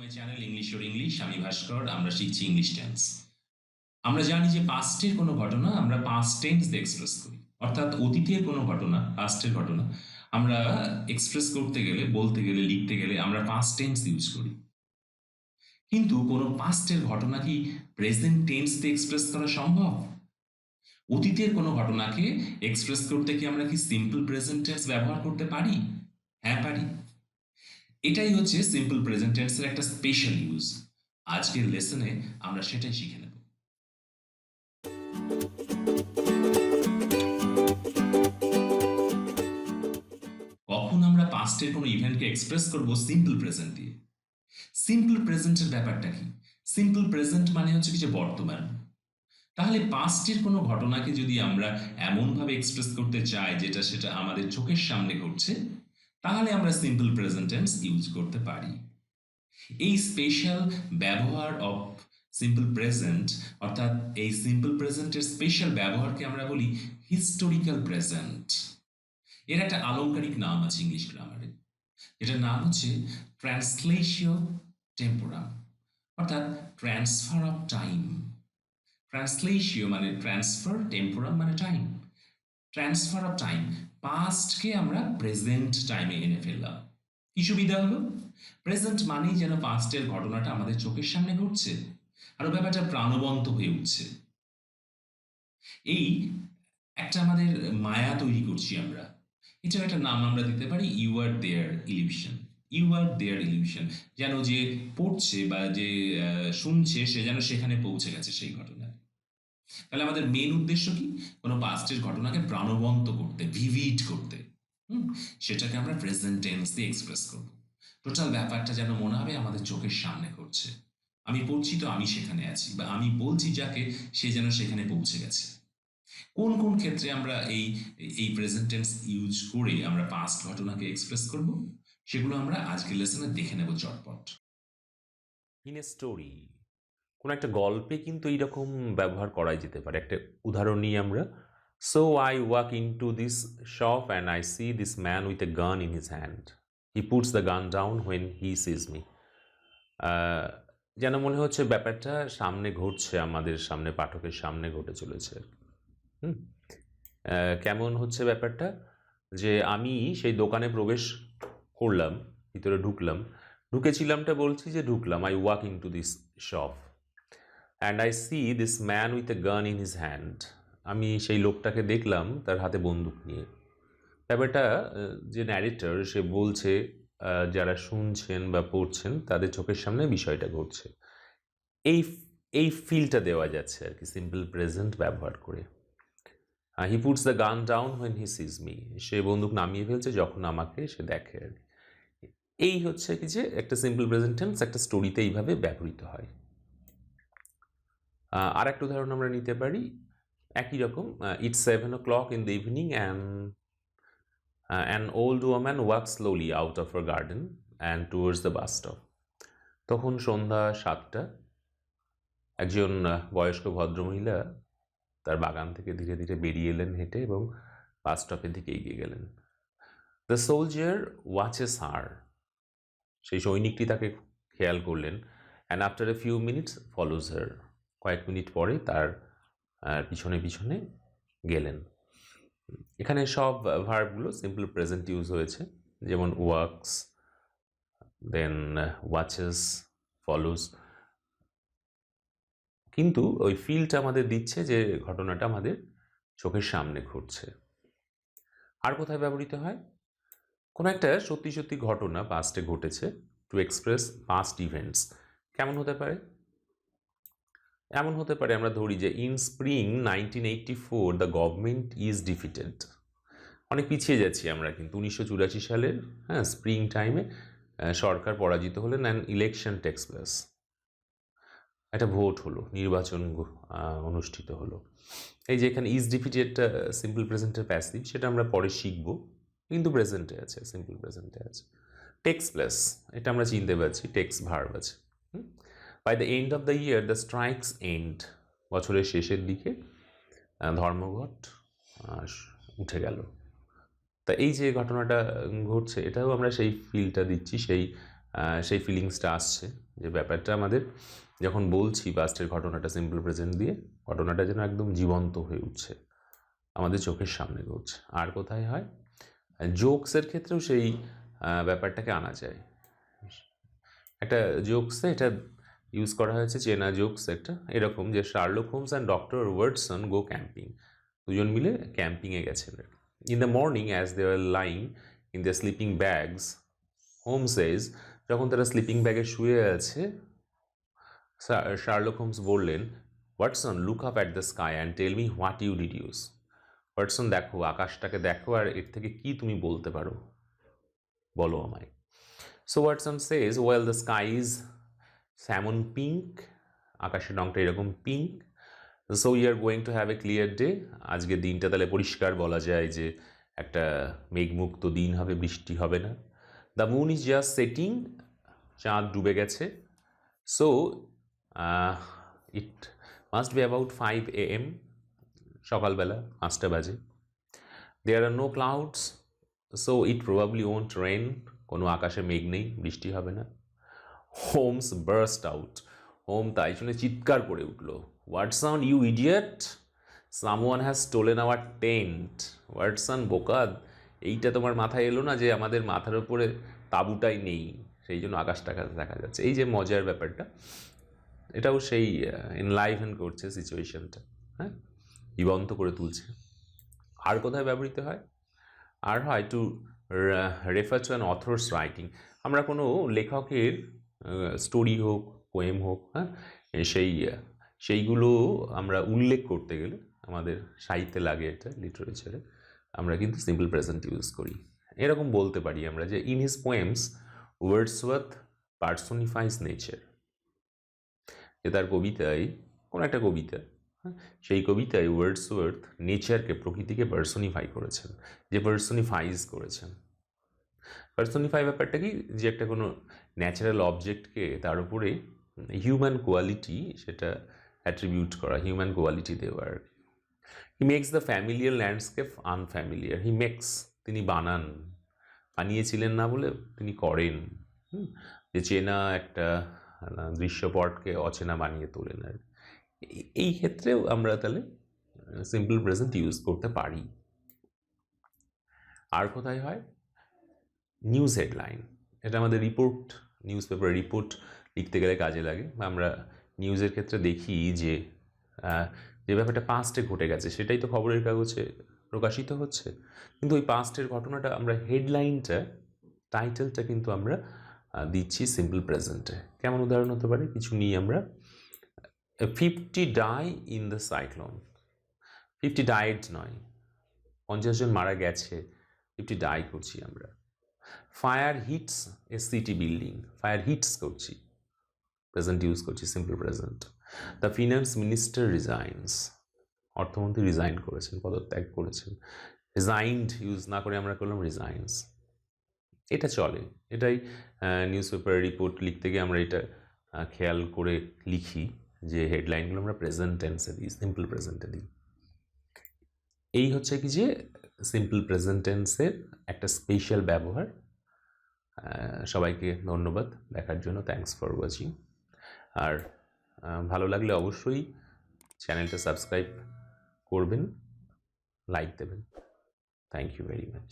My channel English or English. আমি ভাস্কর। আমরা শিখছি ইংলিশ টেন্স। আমরা জানি যে পাস্টের কোনো ঘটনা আমরা পাস্ট টেন্স দিয়ে এক্সপ্রেস করি, অর্থাৎ অতীতের কোনো ঘটনা, পাস্টের ঘটনা আমরা এক্সপ্রেস করতে গেলে, বলতে গেলে, লিখতে গেলে আমরা পাস্ট টেন্স ইউজ করি। কিন্তু কোনো পাস্টের ঘটনা কি প্রেজেন্ট টেন্স দিয়ে এক্সপ্রেস করা সম্ভব? অতীতের কোনো ঘটনাকে এক্সপ্রেস করতে কি আমরা কি সিম্পল প্রেজেন্ট টেন্স ব্যবহার করতে পারি? হ্যাঁ, পারি। এটাই হচ্ছে সিম্পল প্রেজেন্ট টেন্সের একটা স্পেশাল ইউজ। আজকের লেসনে আমরা সেটাই শিখে নেব। কখন আমরা পাস্টের কোনো ইভেন্টকে এক্সপ্রেস করব সিম্পল প্রেজেন্ট দিয়ে? সিম্পল প্রেজেন্টের ব্যাপারটা কি? সিম্পল প্রেজেন্ট মানে হচ্ছে কি যে বর্তমান। তাহলে পাস্টের কোনো ঘটনাকে যদি আমরা এমনভাবে এক্সপ্রেস করতে চাই যেটা সেটা আমাদের চোখের সামনে ঘটছে, তাহলে আমরা সিম্পল প্রেজেন্ট টেন্স ইউজ করতে পারি। এই স্পেশাল ব্যবহার অফ সিম্পল প্রেজেন্ট, অর্থাৎ এই সিম্পল প্রেজেন্টের স্পেশাল ব্যবহারকে আমরা বলি হিস্টোরিক্যাল প্রেজেন্ট। এর একটা আলংকারিক নাম আছে ইংলিশ গ্রামারে, এটার নাম হচ্ছে ট্রান্সলেশিও টেম্পোরাম, অর্থাৎ ট্রান্সফার অফ টাইম। ট্রান্সলেশিও মানে ট্রান্সফার, টেম্পোরাম মানে টাইম। ট্রান্সফার অফ টাইম, পাস্টকে আমরা প্রেজেন্ট টাইমে এনে ফেললাম। কি সুবিধা হলো? প্রেজেন্ট মানেই যেন পাস্টের ঘটনাটা আমাদের চোখের সামনে ঘটছে, আরো ব্যাপারটা প্রাণবন্ত হয়ে উঠছে। এই একটা আমাদের মায়া তৈরি করছি আমরা। এটার একটা নাম আমরা দিতে পারি you are their illusion. You are their illusion, যেন যে পড়ছে বা যে শুনছে সে যেন সেখানে পৌঁছে গেছে সেই ঘটনায়। তাহলে আমাদের মেন উদ্দেশ্য কি? কোনো পাস্টের ঘটনাকে প্রাণবন্ত করতে, ভিভিড করতে। সেটাকে আমরা প্রেজেন্ট টেন্স দিয়ে এক্সপ্রেস করব। টোটাল ব্যাপারটা যেন মনে হবে আমাদের চোখের সামনে ঘটছে। আমি পড়ছি তো আমি সেখানে আছি, বা আমি বলছি যাকে সে যেন সেখানে পৌঁছে গেছে। কোন কোন ক্ষেত্রে আমরা এই এই প্রেজেন্ট টেন্স ইউজ করে আমরা পাস্ট ঘটনাকে এক্সপ্রেস করব, সেগুলো আমরা আজকের লেসনে দেখে নেব চটপট। ইন এ স্টোরি, কোনো একটা গল্পে কিন্তু এইরকম ব্যবহার করাই যেতে পারে। একটা উদাহরণ নিই আমরা। So I walk into this shop and I see this man with a gun in his hand. He puts the gun down when he sees me. যেন মনে হচ্ছে ব্যাপারটা সামনে ঘটছে, আমাদের সামনে, পাঠকের সামনে ঘটে চলেছে। কেমন হচ্ছে ব্যাপারটা? যে আমি সেই দোকানে প্রবেশ করলাম, ভিতরে ঢুকলাম, ঢুকেছিলামটা বলছি যে ঢুকলাম। I walk into this shop and I see this man with a gun in his hand. আমি সেই লোকটাকে দেখলাম তার হাতে বন্দুক নিয়ে। ব্যাপারটা যে ন্যারেটর সে বলছে, যারা শুনছেন বা পড়ছেন তাদের চোখের সামনে বিষয়টা ঘটছে। এই এই ফিলটা দেওয়া যাচ্ছে আর কি সিম্পল প্রেজেন্ট ব্যবহার করে। He puts the gun down when he sees me. সে বন্দুক নামিয়ে ফেলছে যখন আমাকে সে দেখে আর কি। এই হচ্ছে কি যে একটা সিম্পল প্রেজেন্ট টেন্স একটা স্টোরিতে এইভাবে ব্যবহৃত হয়। আর একটা উদাহরণ আমরা নিতে পারি একই রকম। It's 7 o'clock in the evening and an old woman walk slowly out of her garden and towards the bus stop. তখন সন্ধ্যা 7টা, একজন বয়স্ক ভদ্রমহিলা তার বাগান থেকে ধীরে ধীরে বেরিয়ে এলেন হেঁটে এবং বাস স্টপের দিকে এগিয়ে গেলেন। The soldier watches her. সেই সৈনিকটি তাকে খেয়াল করলেন। And after a few minutes follows her. কয়েক মিনিট পরে তার পিছনে পিছনে গেলেন। এখানে সব ভার্বগুলো সিম্পল প্রেজেন্ট ইউজ হয়েছে, যেমন ওয়ার্কস, দেন ওয়াচেস, ফলোজ। কিন্তু ওই ফিলটা আমাদের দিচ্ছে যে ঘটনাটা আমাদের চোখের সামনে ঘটছে। আর কোথায় ব্যবহৃত হয়? কোনো একটা সত্যি সত্যি ঘটনা পাস্টে ঘটেছে, টু এক্সপ্রেস পাস্ট ইভেন্টস। কেমন হতে পারে? এমন হতে পারে, আমরা ধরি যে in spring 1984 the government is defeated. অনেক পিছিয়ে যাচ্ছি আমরা, কিন্তু 1984 সালের স্প্রিং টাইমে সরকার পরাজিত হলেন অ্যান্ড ইলেকশন টেক্স প্লেস। একটা ভোট হলো, নির্বাচন অনুষ্ঠিত হলো। এই যে এখানে ইজ ডিফিটেডটা সিম্পল প্রেজেন্টের প্যাসিভ, সেটা আমরা পরে শিখব, কিন্তু প্রেজেন্টে আছে, সিম্পল প্রেজেন্টে আছে। টেক্স প্লেস, এটা আমরা চিনতে পারছি, টেক্স ভার্ব আছে। By the end of the year the strikes end. বছরের শেষের দিকে ধর্মঘট উঠে গেল। তা এই যে ঘটনাটা ঘটছে, এটাও আমরা সেই ফিলটা দিচ্ছি, সেই ফিলিংসটা আসছে যে ব্যাপারটা আমাদের যখন বলছি পাস্টের ঘটনাটা সিম্পল প্রেজেন্ট দিয়ে, ঘটনাটা যেন একদম জীবন্ত হয়ে উঠছে, আমাদের চোখের সামনে ঘটছে। আর কোথায় হয়? জোকসের ক্ষেত্রেও সেই ব্যাপারটাকে আনা যায়। একটা জোকসে এটা ইউজ করা হয়েছে, চেনা জোকস একটা এরকম, যে Sherlock Holmes and doctor Watson go camping. দুজন মিলে ক্যাম্পিংয়ে গেছেন। In the morning as they are lying in the sleeping bags, Holmes says, যখন তারা স্লিপিং ব্যাগে শুয়ে আছে, শার্লক হোমস বললেন, Watson look up at the sky and tell me what you deduce. Watson দেখো, আকাশটাকে দেখো, আর এর থেকে কি তুমি বলতে পারো, বলো আমায়। So Watson says, well the sky is salmon pink, আকাশের রঙটা এরকম pink. So you are going to have a clear day, আজকের দিনটা তাহলে পরিষ্কার বলা যায় যে একটা মেঘমুক্ত দিন হবে, বৃষ্টি হবে না। The moon is just setting, চাঁদ ডুবে গেছে। So it must be about 5 AM, সকালবেলা 5টা বাজে। There are no clouds, so it probably won't rain, কোনো আকাশে মেঘ নেই, বৃষ্টি হবে না। হোমস বার্স্ট আউট, হোম তাই শুনে চিৎকার করে উঠল, Watson you idiot, someone has stolen our tent. Watson বোকা, এইটা তোমার মাথায় এলো না যে আমাদের মাথার উপরে তাঁবুটাই নেই, সেই জন্য আকাশটা দেখা যাচ্ছে। এই যে মজার ব্যাপারটা, এটাও সেই এনলাইভেন করছে সিচুয়েশনটা, হ্যাঁ, জীবন্ত করে তুলছে। আর কোথায় ব্যবহৃত হয়? আর হয় to refer to an author's writing, আমরা কোনো লেখকের স্টোরি হোক, পোয়েম হোক, হ্যাঁ, সেইগুলো আমরা উল্লেখ করতে গেলে আমাদের সাহিত্যে লাগে, এটা লিটারেচারে আমরা কিন্তু সিম্পল প্রেজেন্ট ইউজ করি। এরকম বলতে পারি আমরা যে in his poems Wordsworth personifies nature, যে তার কবিতায়, কোনো একটা কবিতা, হ্যাঁ, সেই কবিতায় ওয়ার্ডসওয়ার্থ নেচারকে, প্রকৃতিকে পার্সোনিফাই করেছেন, যে পার্সোনিফাইজ করেছেন। পার্সোনিফাই ব্যাপারটা কি, যে একটা কোনো ন্যাচারাল অবজেক্টকে তার উপরে হিউম্যান কোয়ালিটি সেটা অ্যাট্রিবিউট করা, হিউম্যান কোয়ালিটি দেওয়ার। He makes the familiar landscape unfamiliar, he makes, তিনি বানান, বানিয়েছিলেন না বলে তিনি করেন, যে চেনা একটা দৃশ্যপটকে অচেনা বানিয়ে তোলেন। আর এই ক্ষেত্রেও আমরা তাহলে সিম্পল প্রেজেন্ট ইউজ করতে পারি। আর কোথায় হয়? নিউজ হেডলাইন, এটা আমাদের রিপোর্ট, নিউজ পেপারে রিপোর্ট লিখতে গেলে কাজে লাগে। বা আমরা নিউজের ক্ষেত্রে দেখি যে যে ব্যাপারটা পাস্টে ঘটে গেছে সেটাই তো খবরের কাগজে প্রকাশিত হচ্ছে, কিন্তু ওই পাস্টের ঘটনাটা আমরা হেডলাইনটা, টাইটেলটা কিন্তু আমরা দিচ্ছি সিম্পল প্রেজেন্টে। কেমন উদাহরণ হতে পারে? কিছু নিয়ে আমরা 50 die in the cyclone, 50 died নয়, 50 জন মারা গেছে, 50 ডাই করছি আমরা। Fire hits a city building, fire hits করছি, প্রেজেন্ট ইউজ করছি, simple present. The finance minister resigns, অর্থমন্ত্রী রিজাইন করেছেন, পদত্যাগ করেছেন। রিজাইন্ড ইউজ না করে আমরা করলাম রিজাইন্স, এটা চলে। এটাই নিউজ পেপার রিপোর্ট লিখতে গিয়ে আমরা এটা খেয়াল করে লিখি যে হেডলাইনগুলো আমরা প্রেজেন্ট টেন্সে দিই, সিম্পল প্রেজেন্টে দিই। এই হচ্ছে কি যে সিম্পল প্রেজেন্ট টেন্সের একটা স্পেশাল ব্যবহার। সবাইকে ধন্যবাদ দেখার জন্য, থ্যাঙ্কস ফর ওয়াচিং। আর ভালো লাগলে অবশ্যই চ্যানেলটা সাবস্ক্রাইব করবেন, লাইক দেবেন। Thank you very much.